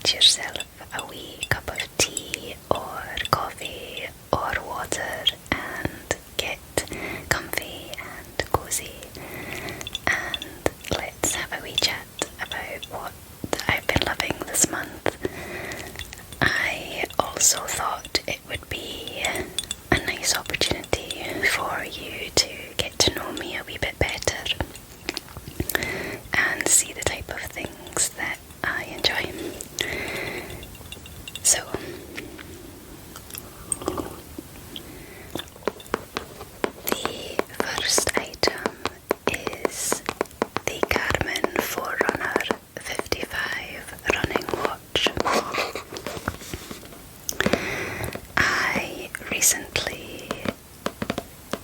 get yourself a wee cup of tea or coffee or water and get comfy and cozy, and let's have a wee chat about what I've been loving this month. I also thought it would be a nice opportunity for you to get to know me a wee bit better and see the type of things that I enjoy. So, the first item is the Garmin Forerunner 55 running watch. I recently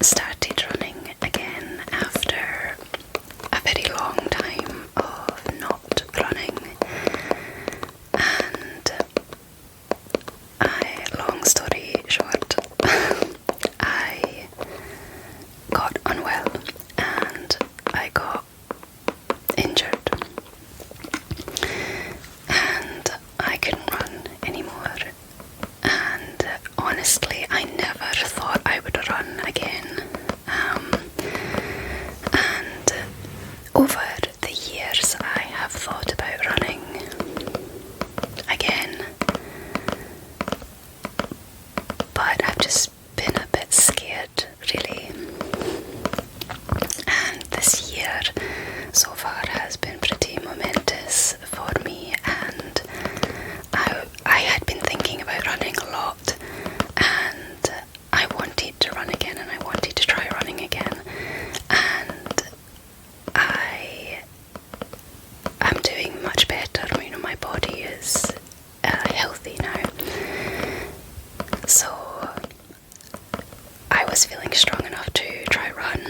started running again after a very long time of not running, and long story short, I got unwell and I got injured and I couldn't run anymore, and honestly I never thought I would run again, and over the years I have thought about running again, but I've just been a bit scared really, and this year so far has been pretty momentous for me, and I had been thinking about running a lot, and I wanted to run again and I wanted to try running again, and I'm doing much better. You know, my body is healthy now, so I was feeling strong enough to try run,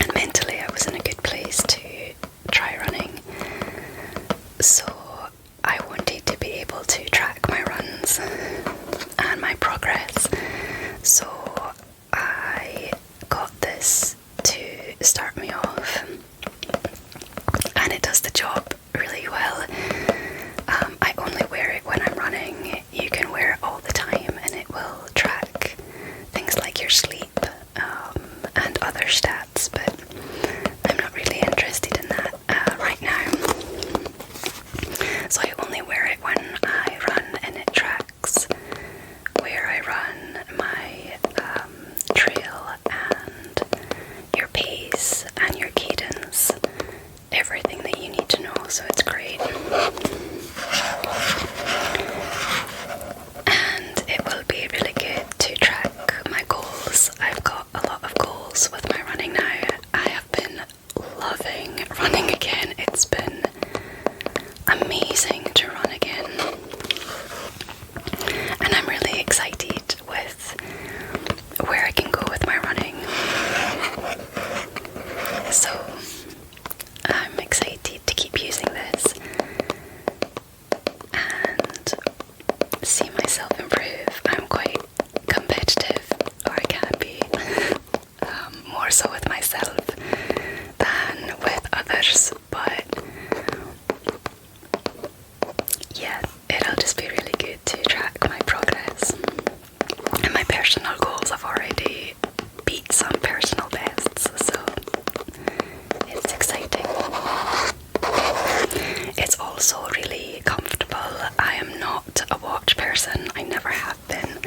and mentally I was in a good place to try running, so I wanted to be able to track my runs and my progress, so I got this to start me off, and it does the job really well. I only wear it when I'm running. You can wear it all the time and it will track things like your sleep and other stats, but I'm not really interested in that right now. So I only wear it when I run, and it tracks where I run, my trail and your pace and your cadence, everything that you need to know, so it's great. And it will be really good to track my goals. I've got a lot of goals with my running now. I have been loving running again. It's been amazing to run again, and I'm really excited with where I can go with my running. So I'm excited to keep using this and see myself improve. I'm quite competitive, or I can be, more so with myself than with others, but yeah, it'll just be really good to track my progress. And my personal goals have already beat some personal bests, so it's exciting. It's also really comfortable. I am not a watch person, I never have been,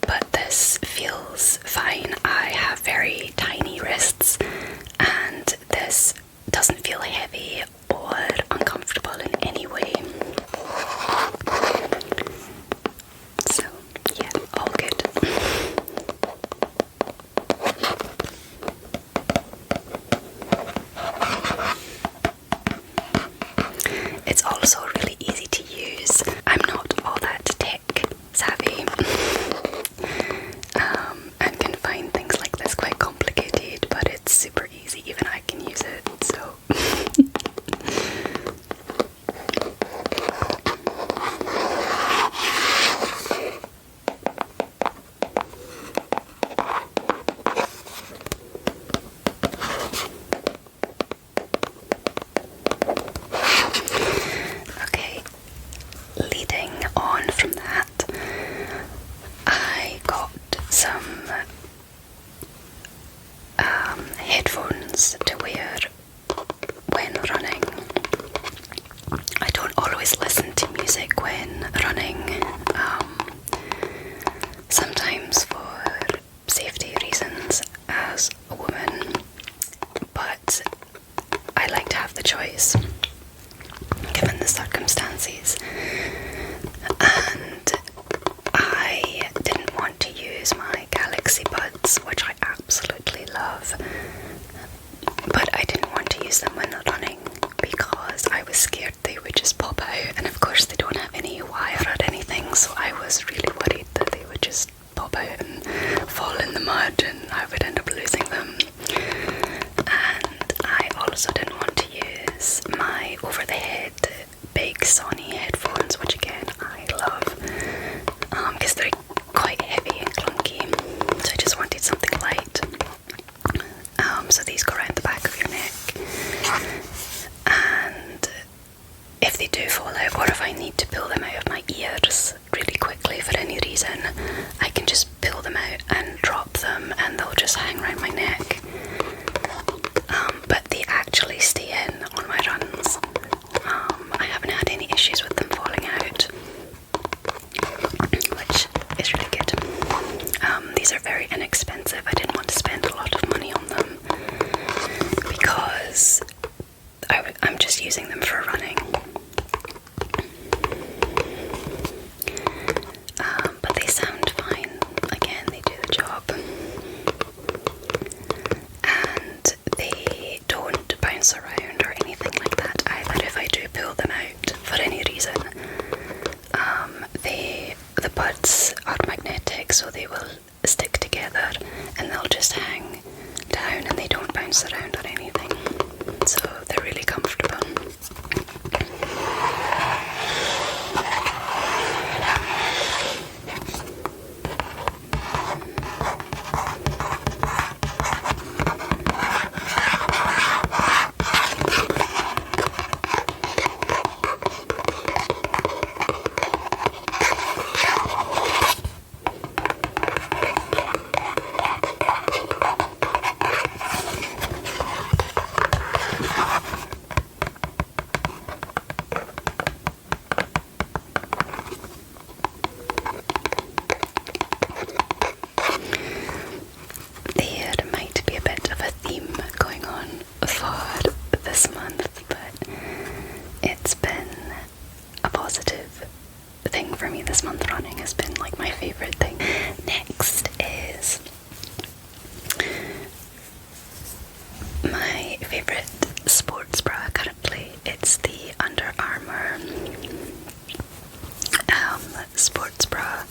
but this feels fine. I have very tiny wrists, and this doesn't feel heavy or uncomfortable in any way. So yeah, all good. It's also really easy to use. I'm not all that tech savvy, and can find things like this quite complicated, but it's super easy. Even I can use it, so always listen to music when running, sometimes for safety reasons as a woman, but I like to have the choice given the circumstances, and I didn't want to use my Galaxy Buds, which I absolutely love, but I didn't want to use them when running because I was scared they would just pop out, and of course they don't have any wire or anything, so I was really worried that they would just pop out and fall in the mud and I would end up losing them. And I also didn't want to use my over-the-head big Sony headphones, which again I love, because they're quite heavy and clunky, so I just wanted something light. So these go around the back of your neck, and if they do fall out, or if I need to pull them out of my ears really quickly for any reason, I can just pull them out and drop them and they'll just hang around my neck. But they actually stay in on my runs. I haven't had any issues with them falling out, which is really good. These are very inexpensive. I didn't want to spend a lot of money on them because I'm just using them for running. But they sound fine. Again, they do the job. And they don't bounce around or anything like that either if I do pull them out for any reason. The buds are magnetic, so they will stick together and they'll just hang down and they don't bounce around or anything. So they're really comfortable. This month, but it's been a positive thing for me. This month running has been like my favourite thing. Next is my favourite sports bra currently. It's the Under Armour sports bra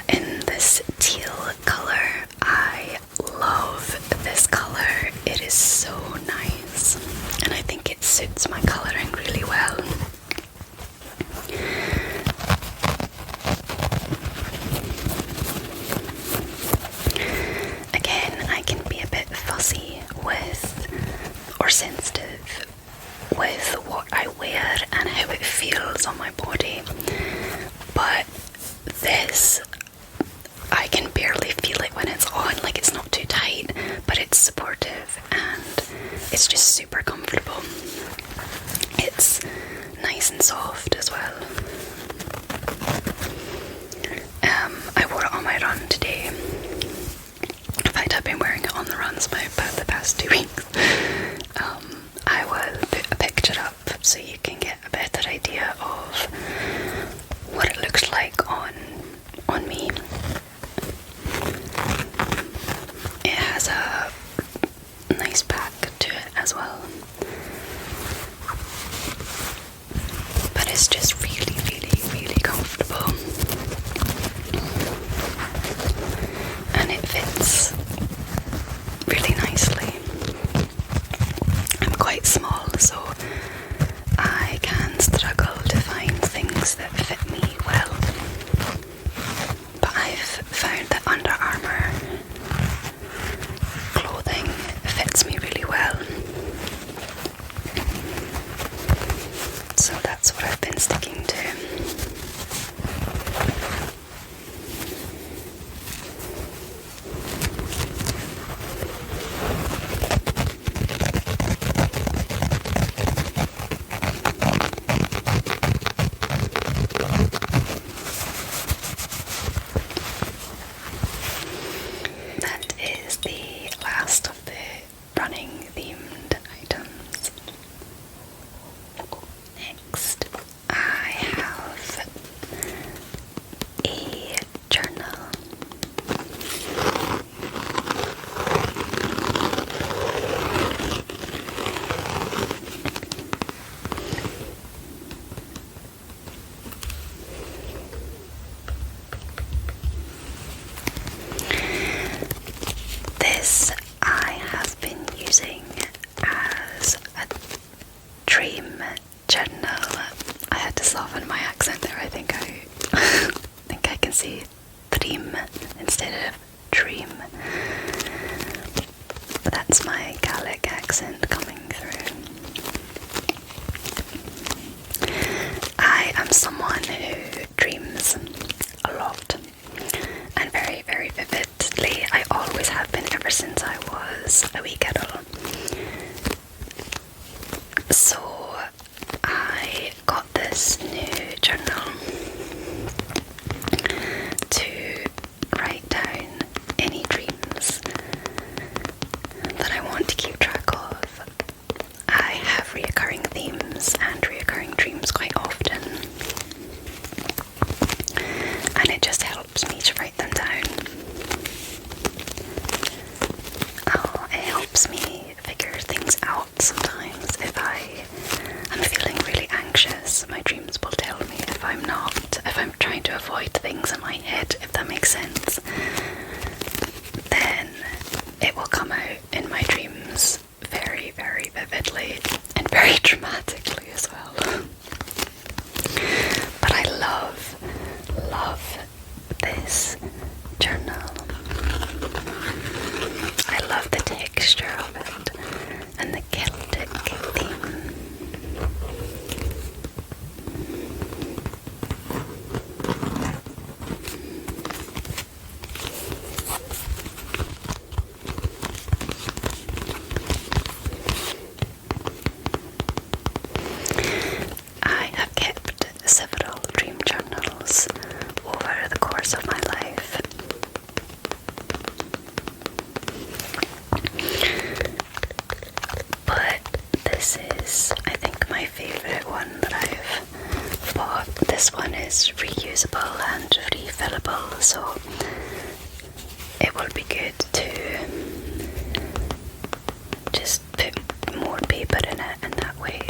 in this teal colour. I love this colour. It is so nice and I think it suits my colouring really well. Again, I can be a bit fussy with, or sensitive with, what I wear and how it feels on my body, but this, I can barely feel it when it's on. Like, it's not too tight, but it's supportive and it's just super comfortable. It's nice and soft as well. I wore it on my run today. In fact, I've been wearing it on the runs about the past 2 weeks. I will put a picture up so you can get a better idea of what it looks like on me. It has a nice back to it as well, but it's just really, really, really comfortable, and it fits really nicely. I'm quite small, so I can struggle to find things that fit me well, but I've found that Under Armour clothing fits me really well, so that's what I've been sticking to. dream journal. I had to soften my accent there. I think I can say dream instead of dream. That's my Gaelic accent coming through. I am someone who dreams a lot and very, very vividly. I always have been ever since I was a wee girl. So I got this new journal to write down any dreams that I want to keep track of. I have reoccurring themes and reoccurring dreams quite often, and it just helps me to write them down. Oh, it helps me figure things out sometimes. If I'm feeling really anxious, my dreams will tell me. If I'm not, if I'm trying to avoid things in my head, if that makes sense, then it will come out in my dreams very, very vividly and very dramatically as well. But I love this journal. I love the texture of it and the Celtic theme. I have kept several dream journals over the course of my life. But this is, I think, my favourite one that I've bought. This one is reusable and refillable, so it will be good to just put more paper in it, and that way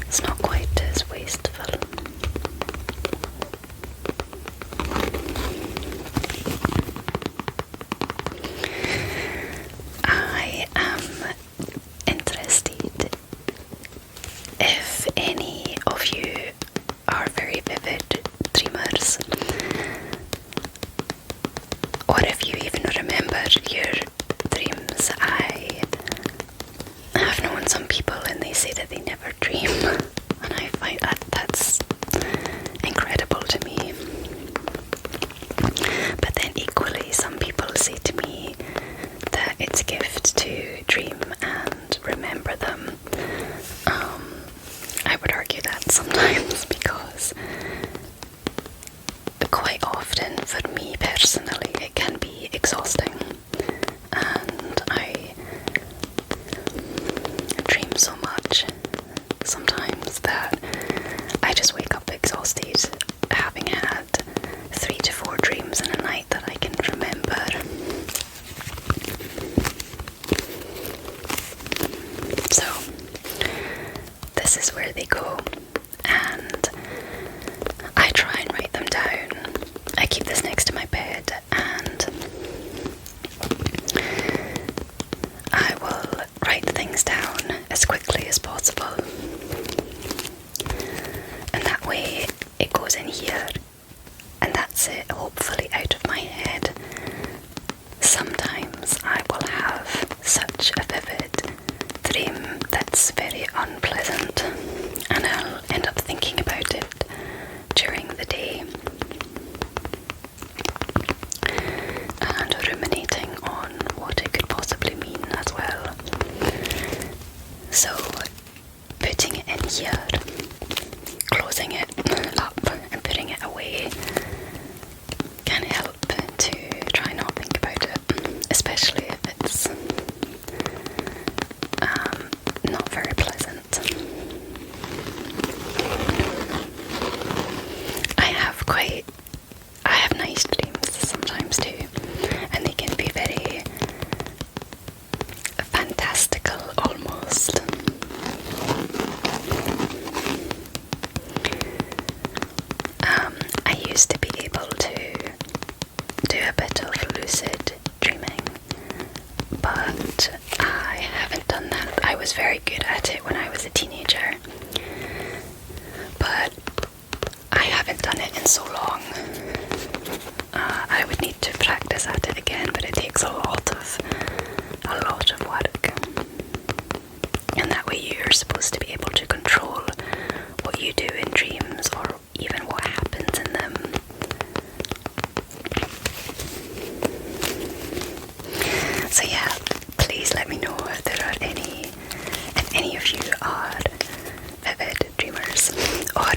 it's not quite as wasteful. I am interested if any of you are very vivid dreamers, or if you even remember your dreams. I have known some people and they say that they never dream, and I find that's incredible to me. But then equally, some people say to me that it's a gift to dream and remember them. I would argue that sometimes, because quite often, for me personally, it can be exhausting, and I dream so much sometimes that I just wake up exhausted, having had 3 to 4 dreams in a night that I can remember. So this is where they go, and I try and write them down. I keep this next to my bed, and I will write things down as quickly as possible, and that way it goes in here, and that's it, hopefully out of my head. Sometimes I will have such a vivid dream that's very unpleasant, and I'll end up thinking about it during the day and ruminating on what it could possibly mean as well. So putting it in here, closing it up and putting it away can help to try not think about it, especially if it's not very pleasant. I have nice dreams sometimes too, and they can be very fantastical almost.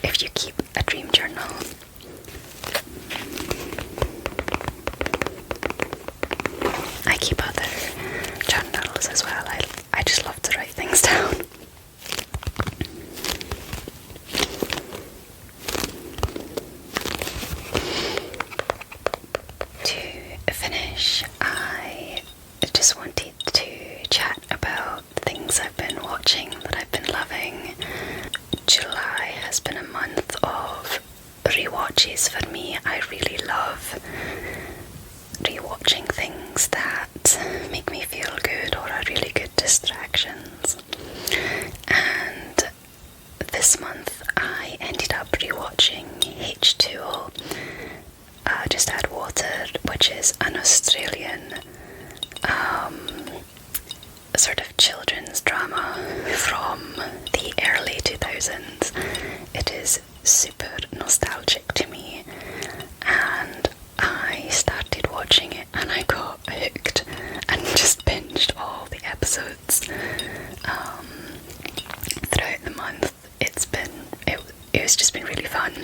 But if you keep a dream journal, I keep other journals as well. I just love to write things down. To finish, I just wanted to chat about things I've been watching that I've been loving. July has been a month of rewatches for me. I really love rewatching things that make me feel good or are really good distractions. And this month I ended up rewatching H2O, Just Add Water, which is an Australian sort of children's drama from the early 2000s. It is super nostalgic to me, and I started watching it and I got hooked and just binged all the episodes throughout the month. It's just been really fun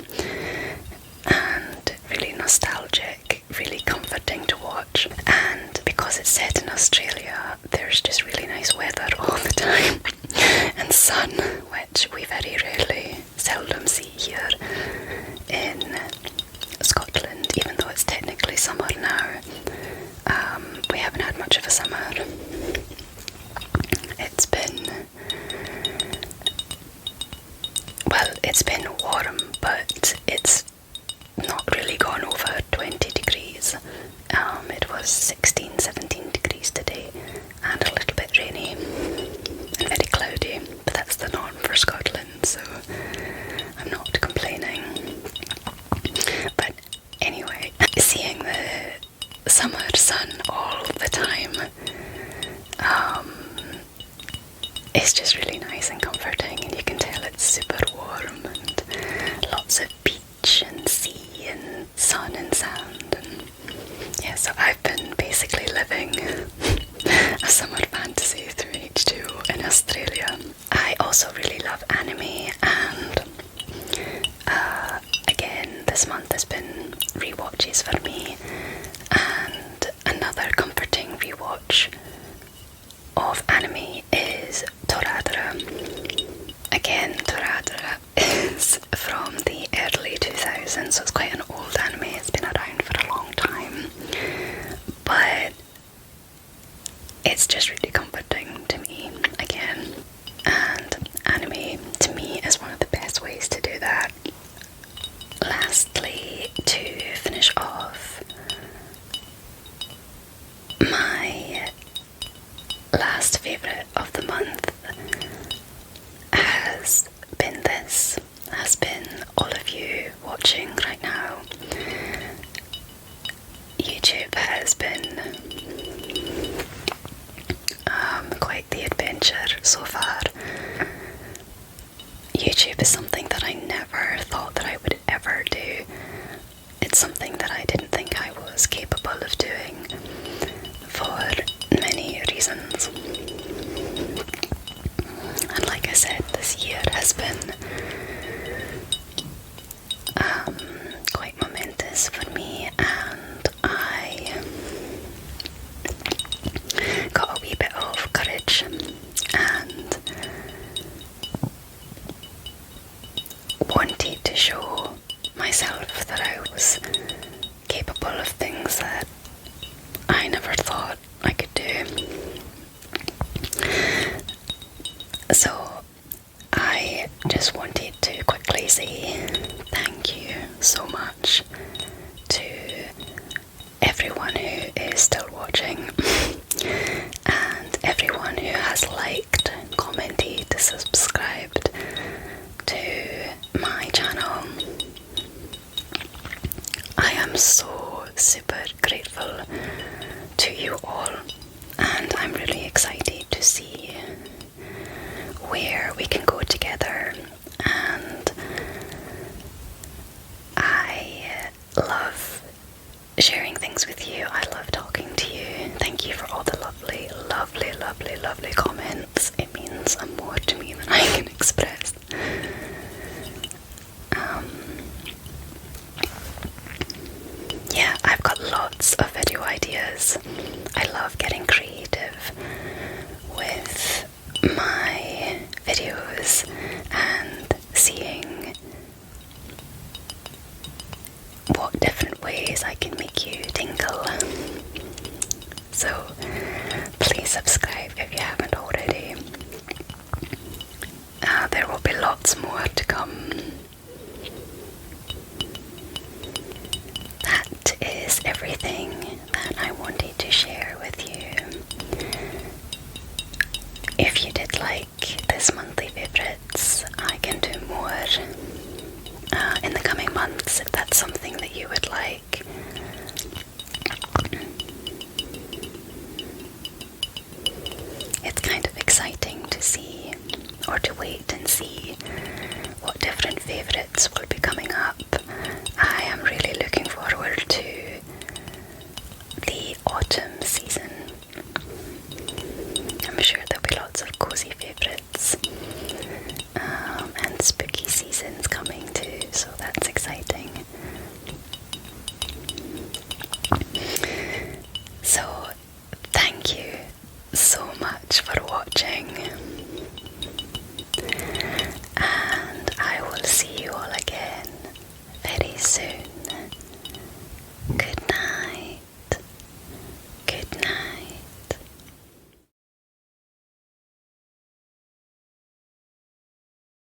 and really nostalgic, really comforting to watch. And because it's set in Australia, there's just really nice weather all the time and sun, which we very rarely, seldom see here in Scotland, even though it's technically summer now. We haven't had much of a summer. It's been warm, but it's not really gone over 20 degrees. It was 16, 17 degrees today, and a little bit rainy and very cloudy, but that's the norm for Scotland, so I'm not complaining. But anyway, seeing the summer sun all the time is just really nice and comforting, and you can tell it's super warm and lots of beach and sea and sun and sand. And yeah, so I've been basically living a summer fantasy through H2 in Australia. I also really love anime, and again, this month has been rewatches for me, and another comforting rewatch of anime is Toradora. Again, Toradora is from the early 2000s, so it's quite an old anime. It's been around for a long time, but it's just really comforting to me again. And anime to me is one of the best ways to do that. Lastly, to finish off, my last favourite of the month has been all of you watching right now. YouTube has been quite the adventure so far. YouTube is something that I never thought that I would ever do. It's something that I didn't think I was capable of doing for many reasons. And like I said, this year has been quite momentous for me, and I got a wee bit of courage and wanted to show myself that I was capable of things that I never thought I could do. So I just wanted to quickly say thank you so much to everyone who is still watching and everyone who has liked, commented, subscribed to my channel. I am so super grateful to you all, and I'm really excited to see where we can go together. And I love sharing things with you. I love talking to you. Thank you for all the lovely, lovely, lovely, lovely comments. It means more to me than I can express. ideas. I love getting creative with my videos and seeing what different ways I can make you tingle. So please subscribe if you haven't already. There will be lots more to come. That is everything that I wanted to share with you. If you did like this monthly favourites, I can do more in the coming months if that's something that you would like. It's kind of exciting to see, or to wait and see, what different favourites will be coming up. I am really looking forward to the autumn season. I'm sure there'll be lots of cosy favourites and spooky seasons coming too, so that's exciting. So thank you so much for watching, and I will see you all again very soon.